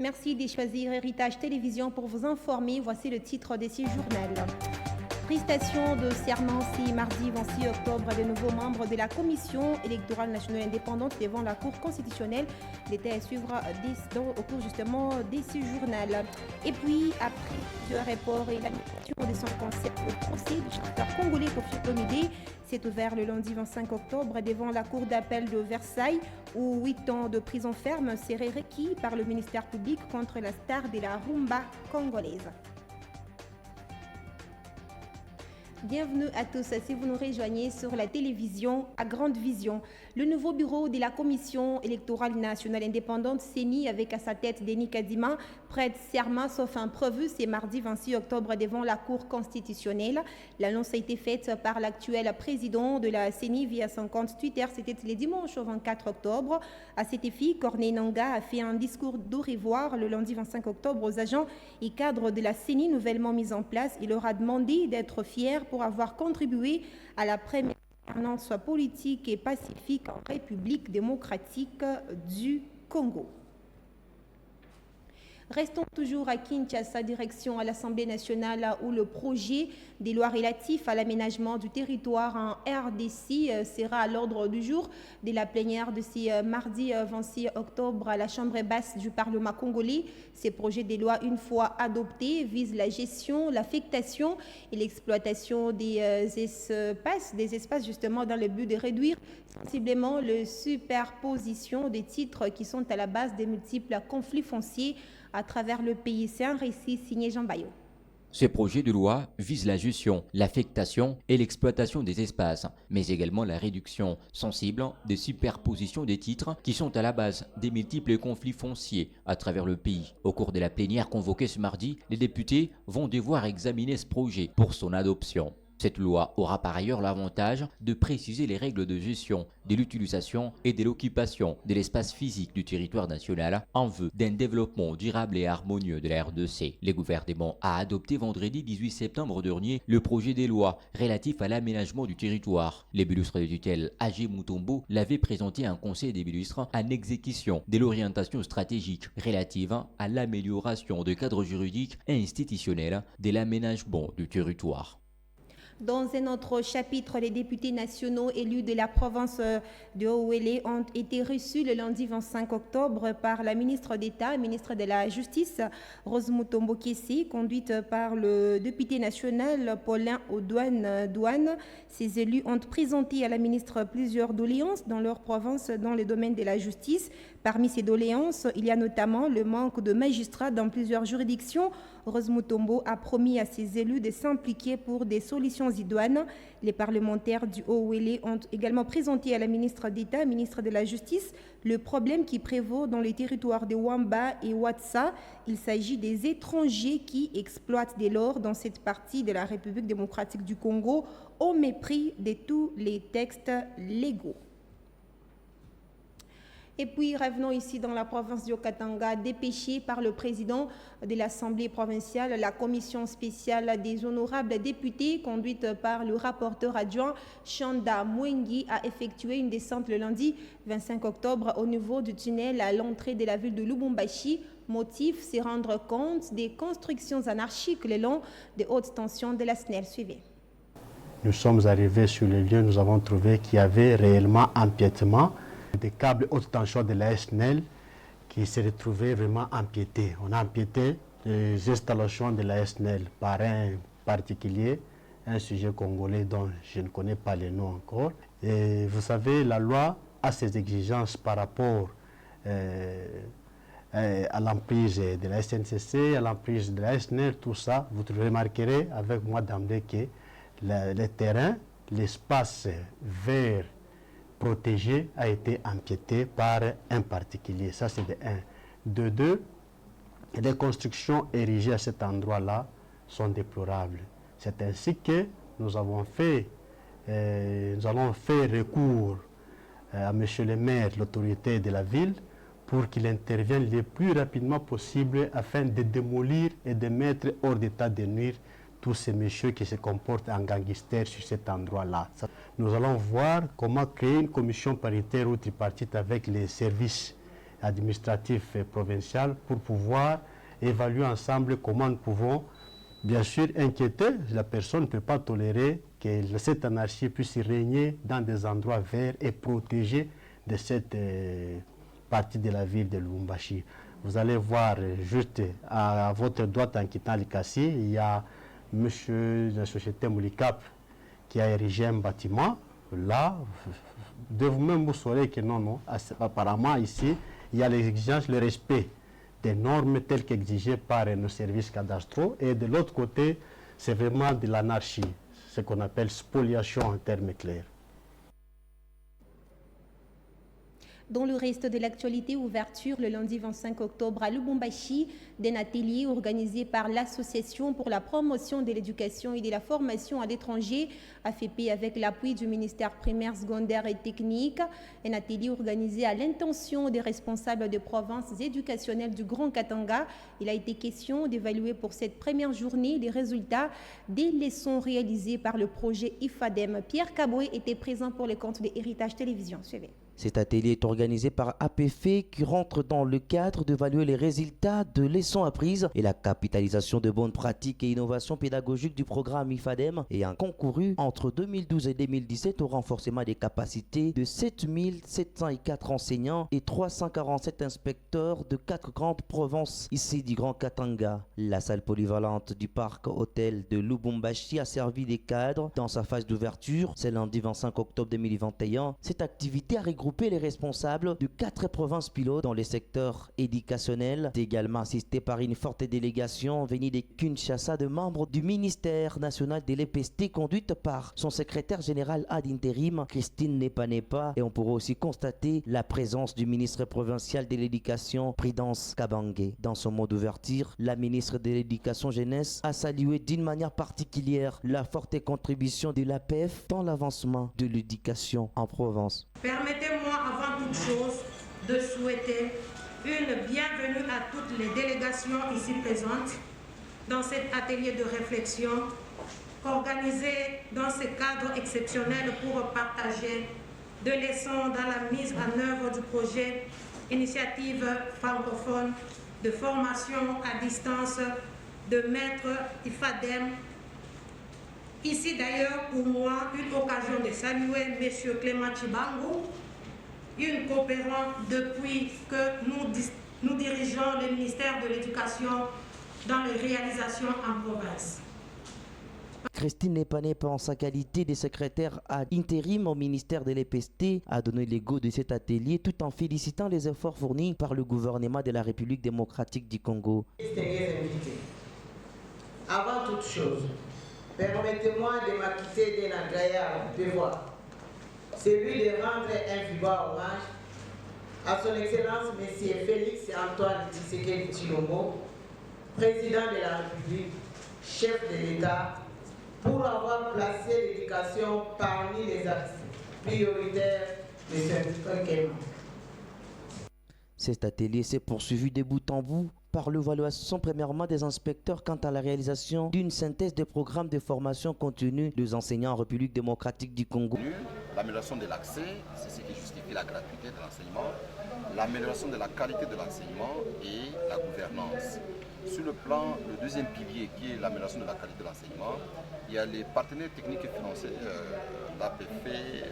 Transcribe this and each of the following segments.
Merci de choisir Héritage Télévision pour vous informer. Voici le titre de ce journal. Prestation de serment ce mardi 26 octobre de nouveaux membres de la Commission électorale nationale indépendante devant la Cour constitutionnelle. L'état à suivre au cours justement de ce journal. Et puis, après le report et la mission de son concept, le procès du chanteur congolais Koffi Olomide s'est ouvert le lundi 25 octobre devant la Cour d'appel de Versailles, où 8 ans de prison ferme seraient requis par le ministère public contre la star de la rumba congolaise. Bienvenue à tous si vous nous rejoignez sur la télévision à Grande Vision. Le nouveau bureau de la Commission électorale nationale indépendante CENI avec à sa tête Denis Kadima prête serment sauf imprévu ce mardi 26 octobre devant la Cour constitutionnelle. L'annonce a été faite par l'actuel président de la CENI via son compte Twitter. C'était le dimanche 24 octobre. À cet effet, Corneille Nangaa a fait un discours d'au revoir le lundi 25 octobre aux agents et cadres de la CENI nouvellement mise en place. Il leur a demandé d'être fiers pour avoir contribué à la première gouvernance politique et pacifique en République démocratique du Congo. Restons toujours à Kinshasa, direction à l'Assemblée nationale où le projet des lois relatifs à l'aménagement du territoire en RDC sera à l'ordre du jour de la plénière de ce mardi 26 octobre à la Chambre basse du Parlement congolais. Ces projets de loi, une fois adoptés, visent la gestion, l'affectation et l'exploitation des espaces justement dans le but de réduire sensiblement la superposition des titres qui sont à la base des multiples conflits fonciers à travers le pays. C'est un récit signé Jean Bayot. Ce projet de loi vise la gestion, l'affectation et l'exploitation des espaces, mais également la réduction sensible des superpositions des titres qui sont à la base des multiples conflits fonciers à travers le pays. Au cours de la plénière convoquée ce mardi, les députés vont devoir examiner ce projet pour son adoption. Cette loi aura par ailleurs l'avantage de préciser les règles de gestion, de l'utilisation et de l'occupation de l'espace physique du territoire national en vue d'un développement durable et harmonieux de la RDC. Le gouvernement a adopté vendredi 18 septembre dernier le projet de loi relatif à l'aménagement du territoire. Le ministre de tutelle Agé Mutombo l'avait présenté à un conseil des ministres en exécution de l'orientation stratégique relative à l'amélioration du cadre juridique et institutionnel de l'aménagement du territoire. Dans un autre chapitre, les députés nationaux élus de la province de Haut-Uélé ont été reçus le lundi 25 octobre par la ministre d'État, ministre de la Justice, Rose Mutombo Kiesi, conduite par le député national Paulin Douane. Ces élus ont présenté à la ministre plusieurs doléances dans leur province dans le domaine de la justice. Parmi ces doléances, il y a notamment le manque de magistrats dans plusieurs juridictions. Rose Mutombo a promis à ses élus de s'impliquer pour des solutions idoines. Les parlementaires du Haut-Uélé ont également présenté à la ministre d'État, ministre de la Justice, le problème qui prévaut dans les territoires de Wamba et Watsa. Il s'agit des étrangers qui exploitent dès lors dans cette partie de la République démocratique du Congo au mépris de tous les textes légaux. Et puis, revenons ici dans la province du Katanga, dépêché par le président de l'Assemblée provinciale, la commission spéciale des honorables députés, conduite par le rapporteur adjoint Chanda Mwengi, a effectué une descente le lundi 25 octobre au niveau du tunnel à l'entrée de la ville de Lubumbashi. Motif, c'est rendre compte des constructions anarchiques le long des hautes tensions de la SNEL. Suivez. Nous sommes arrivés sur le lieu, nous avons trouvé qu'il y avait réellement empiètement des câbles haute tension de la SNEL qui se retrouvaient vraiment empiétés. On a empiété les installations de la SNEL par un particulier, un sujet congolais dont je ne connais pas le nom encore. Et vous savez, la loi a ses exigences par rapport à l'emprise de la SNCC, à l'emprise de la SNEL, tout ça. Vous remarquerez avec moi d'emblée que le terrain, l'espace vert protégé a été empiété par un particulier. Ça, c'est de 1. De 2, les constructions érigées à cet endroit-là sont déplorables. C'est ainsi que nous allons faire recours à M. le maire, l'autorité de la ville, pour qu'il intervienne le plus rapidement possible afin de démolir et de mettre hors d'état de nuire tous ces messieurs qui se comportent en gangsters sur cet endroit-là. Nous allons voir comment créer une commission paritaire ou tripartite avec les services administratif provincial pour pouvoir évaluer ensemble comment nous pouvons bien sûr inquiéter. La personne ne peut pas tolérer que cette anarchie puisse régner dans des endroits verts et protégés de cette partie de la ville de Lubumbashi. Vous allez voir juste à votre droite en quittant Likasi, il y a monsieur de la société Moulikap qui a érigé un bâtiment. Là, de vous-même vous saurez que non, apparemment ici, il y a l'exigence, le respect des normes telles qu'exigées par nos services cadastraux. Et de l'autre côté, c'est vraiment de l'anarchie, ce qu'on appelle spoliation en termes clairs. Dans le reste de l'actualité, ouverture le lundi 25 octobre à Lubumbashi d'un atelier organisé par l'Association pour la promotion de l'éducation et de la formation à l'étranger, AFEP, avec l'appui du ministère primaire, secondaire et technique. Un atelier organisé à l'intention des responsables des provinces éducationnelles du Grand Katanga. Il a été question d'évaluer pour cette première journée les résultats des leçons réalisées par le projet IFADEM. Pierre Caboué était présent pour les comptes de Héritage Télévision. Suivez. Cet atelier est organisé par APF qui rentre dans le cadre d'évaluer les résultats de leçons apprises et la capitalisation de bonnes pratiques et innovations pédagogiques du programme IFADEM et a concouru entre 2012 et 2017 au renforcement des capacités de 7704 enseignants et 347 inspecteurs de 4 grandes provinces ici du Grand Katanga. La salle polyvalente du parc hôtel de Lubumbashi a servi des cadres dans sa phase d'ouverture. C'est lundi 25 octobre 2021. Cette activité a regroupé les responsables de 4 provinces pilotes dans les secteurs éducationnels. C'est également assisté par une forte délégation venue de Kinshasa de membres du ministère national de l'EPST conduite par son secrétaire général ad intérim, Christine Nepanepa. Et on pourra aussi constater la présence du ministre provincial de l'éducation, Prudence Kabange. Dans son mot d'ouverture, la ministre de l'éducation jeunesse a salué d'une manière particulière la forte contribution de l'APF dans l'avancement de l'éducation en province. Permettez-moi avant toute chose de souhaiter une bienvenue à toutes les délégations ici présentes dans cet atelier de réflexion organisé dans ce cadre exceptionnel pour partager de leçons dans la mise en œuvre du projet Initiative francophone de formation à distance de maître IFADEM. Ici d'ailleurs, pour moi, une occasion de saluer M. Clément Chibangu, une coopérante depuis que nous dirigeons le ministère de l'Éducation dans les réalisations en province. Christine Nepanepa, en sa qualité de secrétaire ad intérim au ministère de l'EPST, a donné le go de cet atelier tout en félicitant les efforts fournis par le gouvernement de la République démocratique du Congo. Avant toute chose, permettez-moi de m'acquitter d'un agréable devoir, celui de rendre un vibrant hommage à son Excellence M. Félix Antoine Tshisekedi Tshilombo, président de la République, chef de l'État, pour avoir placé l'éducation parmi les axes prioritaires de ce quinquennat. Cet atelier s'est poursuivi de bout en bout par l'évaluation premièrement des inspecteurs quant à la réalisation d'une synthèse des programmes de formation continue des enseignants en République démocratique du Congo. L'amélioration de l'accès, c'est ce qui justifie la gratuité de l'enseignement, l'amélioration de la qualité de l'enseignement et la gouvernance. Sur le plan, le deuxième pilier qui est l'amélioration de la qualité de l'enseignement, il y a les partenaires techniques et financiers, l'APF,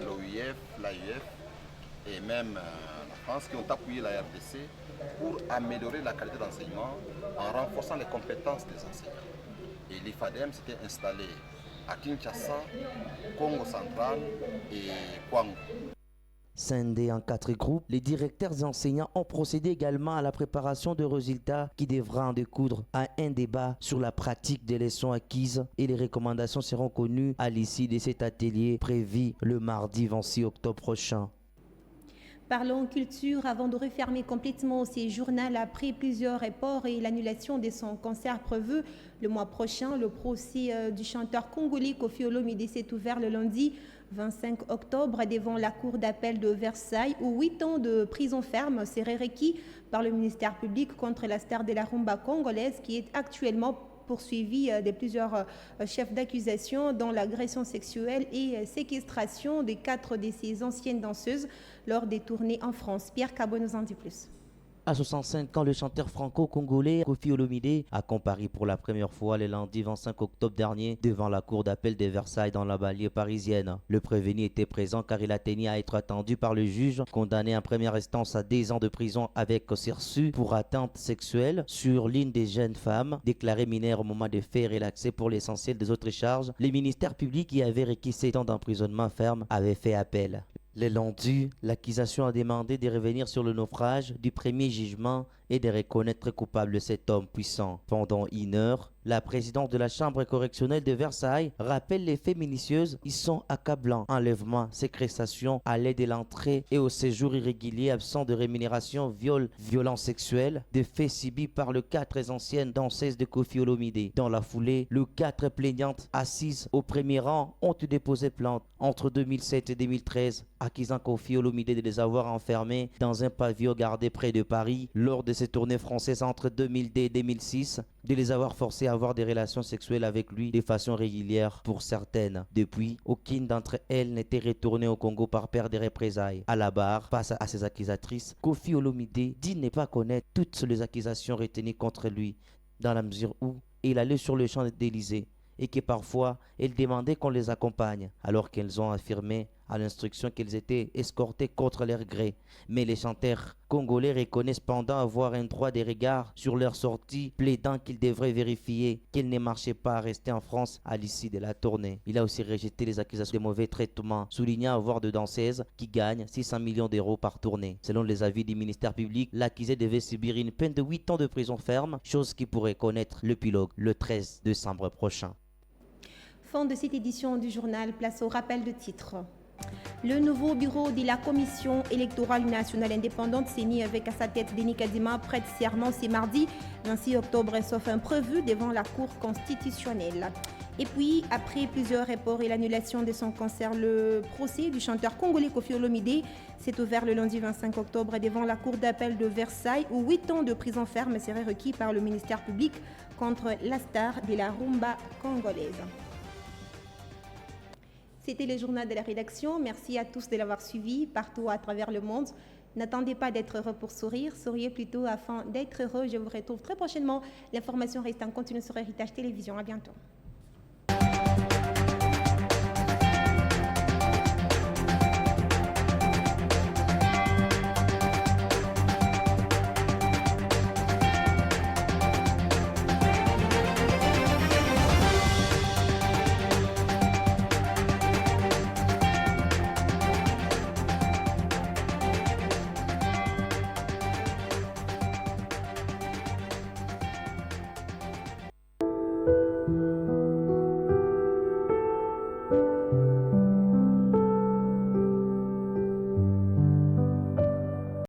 l'OIF, l'AIF et même la France qui ont appuyé la RDC pour améliorer la qualité d'enseignement en renforçant les compétences des enseignants. Et l'IFADEM s'était installé à Kinshasa, Congo central et Kwango. Scindés en 4 groupes, les directeurs et enseignants ont procédé également à la préparation de résultats qui devra en découdre à un débat sur la pratique des leçons acquises et les recommandations seront connues à l'issue de cet atelier prévu le mardi 26 octobre prochain. Parlons culture avant de refermer complètement ces journaux après plusieurs reports et l'annulation de son concert prévu le mois prochain. Le procès du chanteur congolais Koffi Olomide s'est ouvert le lundi 25 octobre devant la cour d'appel de Versailles où 8 ans de prison ferme seraient requis par le ministère public contre la star de la rumba congolaise qui est actuellement poursuivi de plusieurs chefs d'accusation dont l'agression sexuelle et séquestration de 4 de ses anciennes danseuses lors des tournées en France. Pierre Cabot nous en dit plus. À 65 ans, le chanteur franco-congolais Koffi Olomidé a comparé pour la première fois le lundi 25 octobre dernier devant la cour d'appel de Versailles dans la banlieue parisienne. Le prévenu était présent car il a tenu à être attendu par le juge, condamné en première instance à 10 ans de prison avec sursis pour atteinte sexuelle sur l'une des jeunes femmes, déclarée mineure au moment des faits, relaxée pour l'essentiel des autres charges. Le ministère public qui avait requis 7 ans d'emprisonnement ferme avait fait appel. Le lundi, l'accusation a demandé de revenir sur le naufrage du premier jugement et de reconnaître coupable cet homme puissant. Pendant une heure, la présidente de la chambre correctionnelle de Versailles rappelle les faits minutieux. Ils sont accablants: enlèvement, séquestration à l'aide de l'entrée et au séjour irrégulier, absent de rémunération, viol, violence sexuelle, des faits subis par les 4 anciennes danseuses de Koffi Olomidé. Dans la foulée, les 4 plaignantes assises au premier rang ont déposé plainte entre 2007 et 2013, accusant Koffi Olomidé de les avoir enfermés dans un pavillon gardé près de Paris lors de ses tournées françaises entre 2002 et 2006, de les avoir forcés à avoir des relations sexuelles avec lui de façon régulière pour certaines. Depuis, aucune d'entre elles n'était retournée au Congo par peur de représailles. À la barre, face à ses accusatrices, Koffi Olomidé dit ne pas connaître toutes les accusations retenues contre lui, dans la mesure où il allait sur le champ d'Élysée et que parfois, elles demandaient qu'on les accompagne, alors qu'elles ont affirmé à l'instruction qu'ils étaient escortés contre leur gré. Mais les chanteurs congolais reconnaissent cependant avoir un droit de regard sur leur sortie, plaidant qu'ils devraient vérifier qu'ils ne marchaient pas à rester en France à l'issue de la tournée. Il a aussi rejeté les accusations de mauvais traitement, soulignant avoir de danseuses qui gagnent 600 millions d'euros par tournée. Selon les avis du ministère public, l'accusé devait subir une peine de 8 ans de prison ferme, chose qui pourrait connaître l'épilogue le 13 décembre prochain. Fin de cette édition du journal, place au rappel de titres. Le nouveau bureau de la Commission électorale nationale indépendante s'est mis avec à sa tête Denis Kadima, prête serment ce mardi 26 octobre, sauf imprévu devant la Cour constitutionnelle. Et puis, après plusieurs reports et l'annulation de son concert, le procès du chanteur congolais Koffi Olomidé s'est ouvert le lundi 25 octobre devant la Cour d'appel de Versailles, où 8 ans de prison ferme seraient requis par le ministère public contre la star de la rumba congolaise. C'était le journal de la rédaction. Merci à tous de l'avoir suivi partout à travers le monde. N'attendez pas d'être heureux pour sourire, souriez plutôt afin d'être heureux. Je vous retrouve très prochainement. L'information reste en continu sur Héritage Télévision. À bientôt.